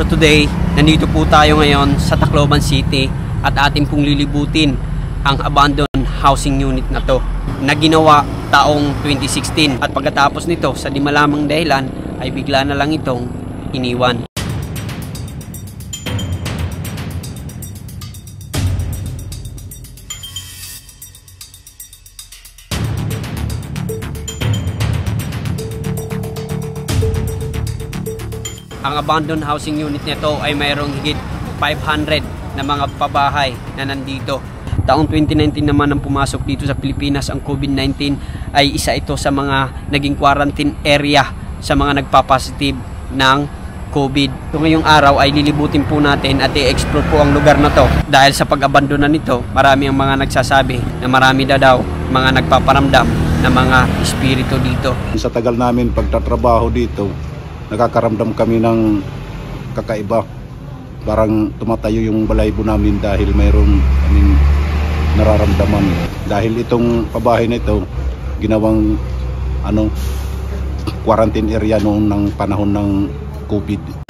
So today, nandito po tayo ngayon sa Tacloban City at atin pong lilibutin ang abandoned housing unit na to na ginawa taong 2016 at pagkatapos nito sa di malamang dahilan ay bigla na lang itong iniwan. Ang abandoned housing unit nito ay mayroong higit 500 na mga pabahay na nandito. Taong 2019 naman ang pumasok dito sa Pilipinas ang COVID-19 ay isa ito sa mga naging quarantine area sa mga nagpapositive ng COVID. So ngayong araw ay lilibutin po natin at i-explore po ang lugar na to. Dahil sa pag-abandona nito, marami ang mga nagsasabi na marami daw mga nagpaparamdam na mga espiritu dito. Sa tagal namin pagtatrabaho dito, nakakaramdam kami ng kakaiba. Parang tumatayo yung balahibo namin dahil mayroong kaming nararamdaman. Dahil itong pabahay na ito, ginawang quarantine area noong ng panahon ng COVID.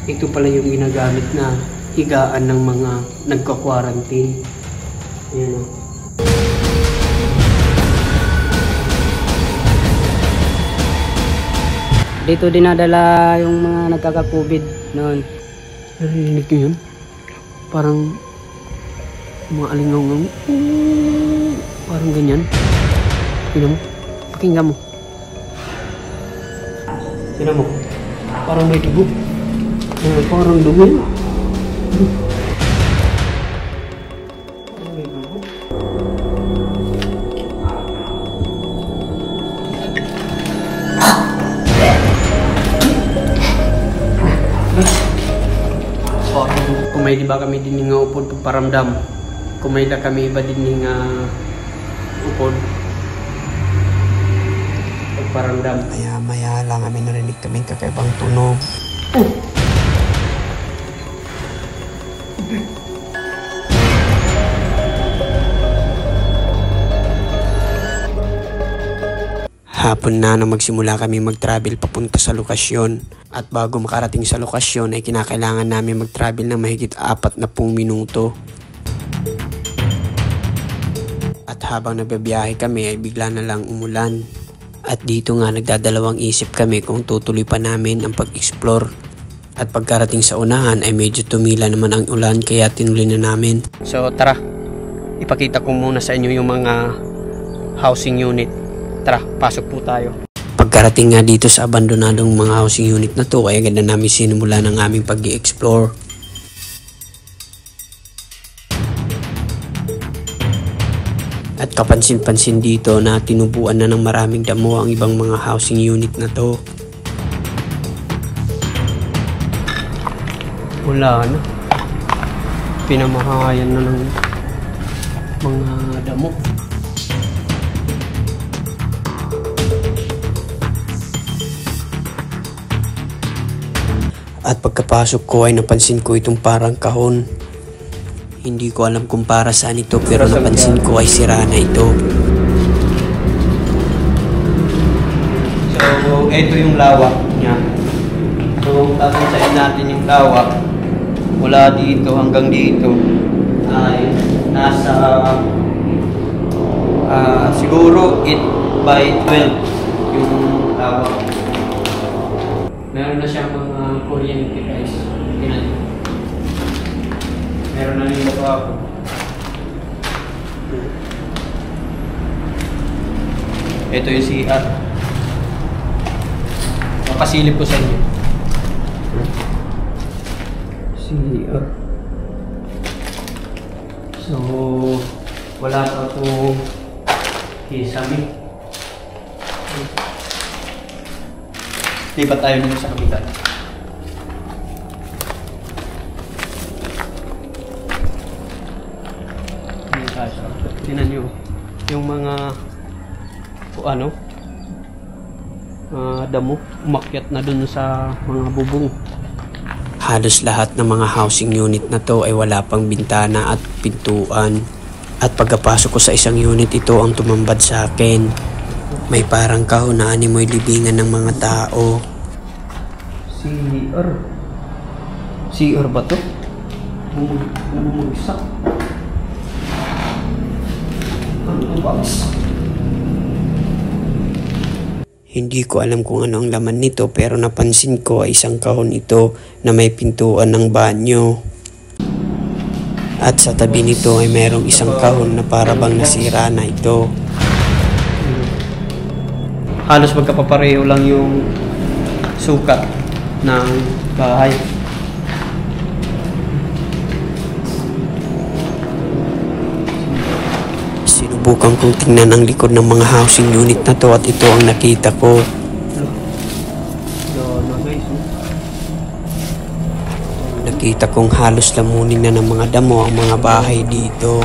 Ito pala yung ginagamit na higaan ng mga nagka-quarantine. Ayan o. Dito dinadala yung mga nagkaka-COVID noon. Narinig nyo yun? Parang mga alingaw-ngaw. Parang ganyan. Tignan mo. Pakinggan mo. Tignan mo. Parang may dugo. Parang dugo. Parang may dugo. Kung may di ba kami din nga upod pagparamdam. Kung may da kami iba din nga upod pagparamdam. Maya lang kami narinig kaming kakaibang tunog. Hapon na nang magsimula kami mag-travel papunta sa lokasyon. At bago makarating sa lokasyon ay kinakailangan namin mag-travel ng mahigit 40 minuto. At habang nababiyahe kami ay bigla na lang umulan. At dito nga nagdadalawang isip kami kung tutuloy pa namin ang pag-explore. At pagkarating sa unahan ay medyo tumila naman ang ulan kaya tinuloy na namin. So tara, ipakita ko muna sa inyo yung mga housing unit. Tara, pasok po tayo. Pagkarating nga dito sa abandonadong mga housing unit na to ay agad na namin sinimula ng aming pag-i-explore. At kapansin-pansin dito na tinubuan na ng maraming damo ang ibang mga housing unit na to. Wala na. Pinamahayan na ng mga damo. At pagkapasok ko ay napansin ko itong parang kahon. Hindi ko alam kung para saan ito pero napansin ko ay sira na ito. So, ito yung lawak niya. So, tatansayin natin yung lawak. Mula dito hanggang dito ay nasa siguro 8 by 12 yung lawak. Meron na siyang mga kuryente guys. Meron na rin ito ako. Ito yung CR. Makasilip ko sa inyo. CR. So, wala pa ito kisame. Lipat tayo dito sa kapitan. Tingnan nyo. Yung mga damo. Umakyat na dun sa mga bubong. Halos lahat ng mga housing unit na to ay wala pang bintana at pintuan. At pagkapasok ko sa isang unit, ito ang tumambad sa akin. May parang kahon na animoy libingan ng mga tao. CR. CR ba to? Isa. Ano ba? Hindi ko alam kung ano ang laman nito, pero napansin ko ay isang kahon ito na may pintuan ng banyo. At sa tabi nito ay mayroong isang kahon na para bang nasira na ito. Halos magkapapareho lang yung sukat ng bahay. Sinubukan kong tingnan ang likod ng mga housing unit na to at ito ang nakita ko. Nakita kong halos lamunin na ng mga damo ang mga bahay dito.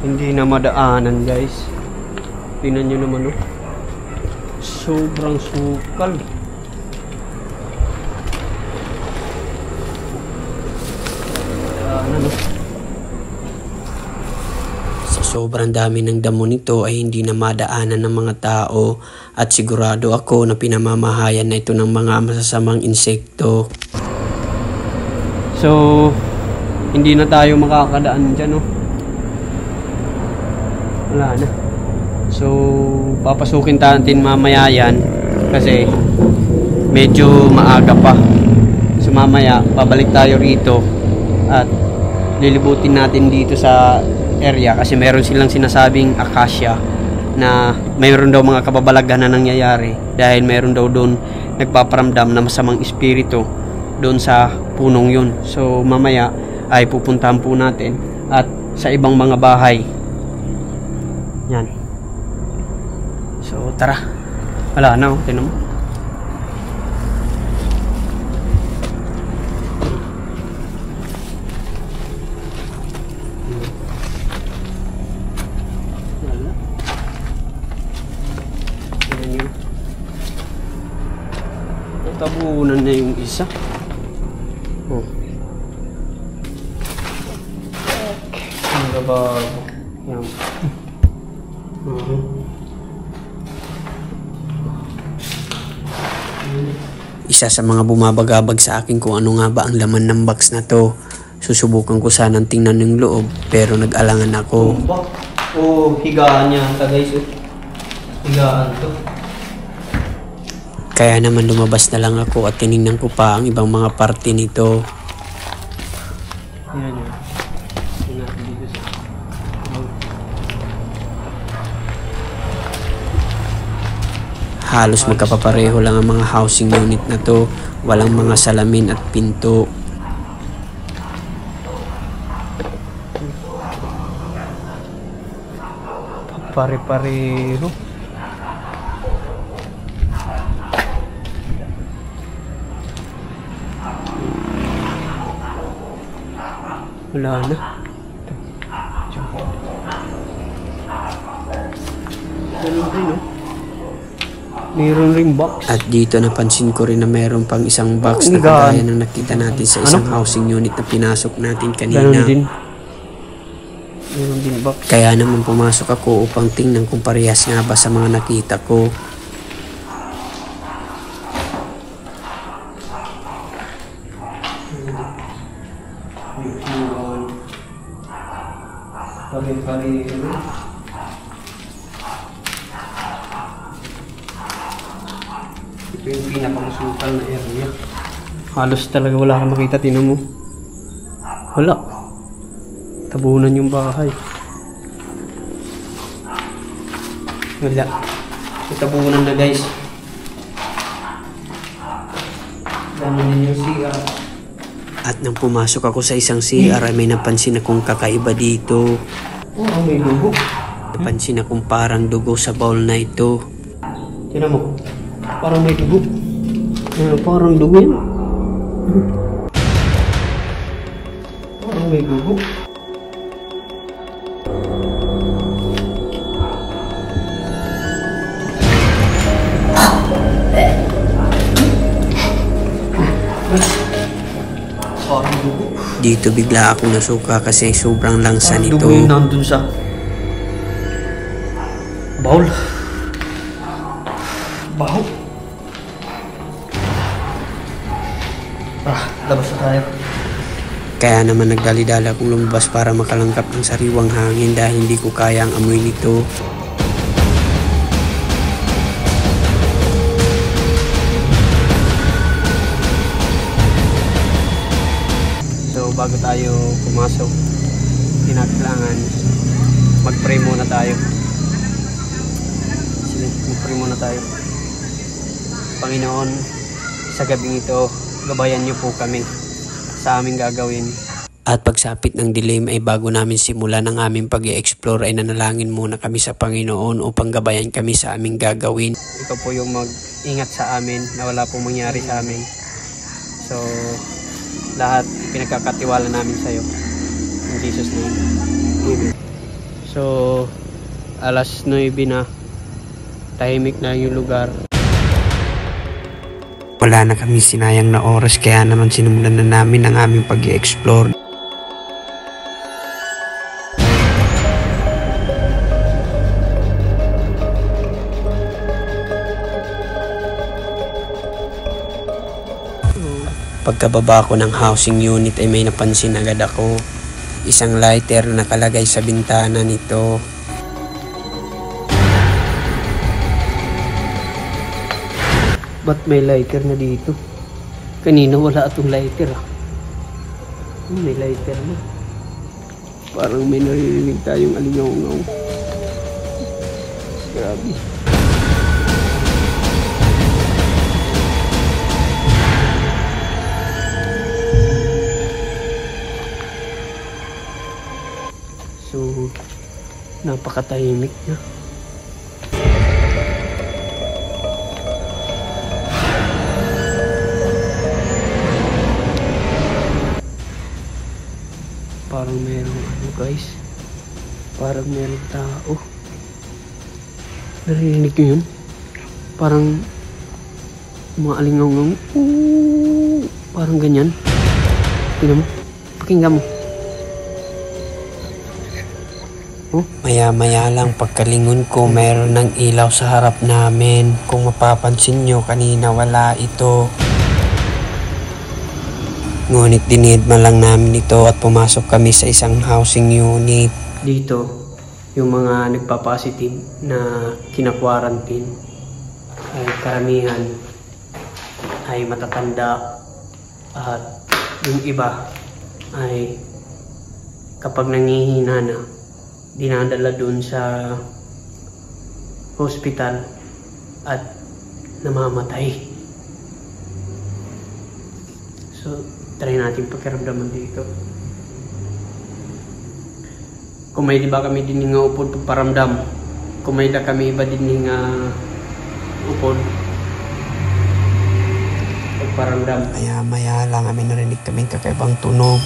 Hindi na madaanan, guys. Tingnan nyo naman, oh. Sobrang sukal. Sa sobrang dami ng damo nito ay hindi na madaanan ng mga tao at sigurado ako na pinamamahayan na ito ng mga masasamang insekto. So, hindi na tayo makakadaan dyan, oh. Wala na. So, papasukin natin mamaya yan kasi medyo maaga pa. So, mamaya, babalik tayo rito at lilibutin natin dito sa area kasi meron silang sinasabing akasya na mayroon daw mga kababalaghan na nangyayari dahil mayroon daw doon nagpaparamdam na masamang espiritu doon sa punong yun. So, mamaya ay pupuntahan po natin at sa ibang mga bahay. Yan. So, tara. Wala na, oh. Tinan mo. Wala. Tinan nyo. Natabunan na yung isa. Oh. Ang gabago. Yan. Isa sa mga bumabagabag sa akin kung ano nga ba ang laman ng box na to. Susubukan ko sanang tingnan yung loob pero nag-alangan ako. Oh, higaan niya ata, guys. Higaan to. Kaya naman lumabas na lang ako at tinignan ko pa ang ibang mga parte nito. Yan yun. Halos magkapapareho lang ang mga housing unit na to. Walang mga salamin at pinto. Pare-pareho. Wala na. Ganun rin, no? Meron ring box. At dito napansin ko rin na meron pang isang box na kagaya ng nakita natin sa isang housing unit na pinasok natin kanina. Meron din box. Kaya naman pumasok ako upang tingnan kung parehas nga ba sa mga nakita ko. Ito yung pinakamasukal na area. Halos talaga wala kang makita. Tinan mo. Wala. Tabunan yung bahay. Wala. Tabunan na, guys. Ganun din yung CR. At nang pumasok ako sa isang CR ay may napansin akong kakaiba dito. Oh, may dugo. Napansin akong parang dugo sa bowl na ito. Tinan mo. Parang may dugo. Parang dugo yan. Parang may gugo. Dito bigla ako nasuka kasi sobrang langsa nito. Dugo yung nandun sa bowl. Baho. Labas na tayo. Kaya naman nagdali-dali akong lumabas para makalangkap ng sariwang hangin dahil hindi ko kaya ang amoy nito. So bago tayo pumasok, kinakailangan mag-pray muna tayo. Sige, mag-pray muna tayo. Panginoon, sa gabing ito, gabayan niyo po kami sa aming gagawin. At pagsapit ng dilim ay bago namin simulan ang aming pag-i-explore ay nanalangin muna kami sa Panginoon upang gabayan kami sa aming gagawin. Ikaw po yung mag-ingat sa amin na wala pong mangyari sa amin. So, lahat pinagkakatiwala namin sa iyo. In Jesus' name. Amen. So, alas 9 na. Tahimik na yung lugar. Wala na kami sinayang na oras kaya naman sinimulan na namin ang aming pag-i-explore. Pagkababa ko ng housing unit ay may napansin agad ako. Isang lighter na nakalagay sa bintana nito. Ba't may lighter na dito? Kanina wala atong lighter ah. May lighter na. Parang may naririnig tayong alingaw-ngaw. Grabe. So, napakatahimik na. Parang merong ano guys, parang merong tao. Narinig nyo yun? Parang mga alingaw-ngaw. Parang ganyan. Tingnan mo, pakinggan mo. Maya-maya lang pagkalingon ko mayroon ng ilaw sa harap namin. Kung mapapansin nyo kanina wala ito. Ngunit dinidma lang namin ito at pumasok kami sa isang housing unit. Dito, yung mga nagpa-positive na kina-quarantine ay karamihan ay matatanda at yung iba ay kapag nangihina na dinadala dun sa hospital at namamatay. So, try natin pakiramdaman dito. Kung may di ba kami din nga upod pagparamdam, kung may da kami iba din nga upod pagparamdam. Maya-maya lang kami narinig kaming kakaibang tunog.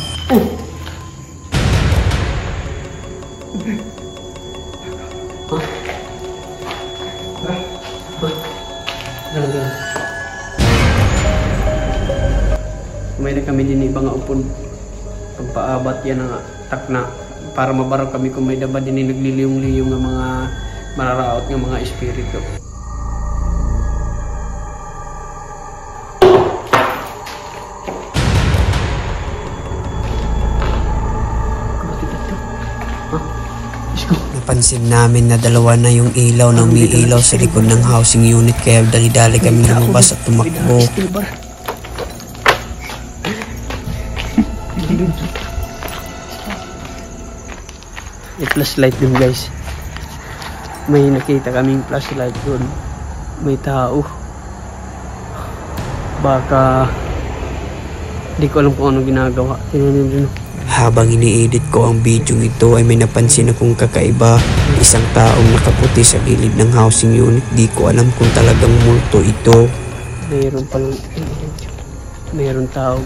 May na kami din ibang upod pagpaabat yan ang takna para mabaraw kami kung may daba din nagliliyong-liyong ng mga mararaot ng mga espiritu. Napansin namin na dalawa na yung ilaw na umiilaw sa likod ng housing unit kaya dali-dali kami lumabas at tumakbo. May flashlight dun guys. May nakita kaming flashlight dun. May tao. Baka di ko alam kung ano ginagawa. Tinan dun. Habang ini-edit ko ang video ito ay may napansin akong kakaiba. Isang taong nakaputi sa gilid ng housing unit. Di ko alam kung talagang multo ito. Mayroon palang Meron tao.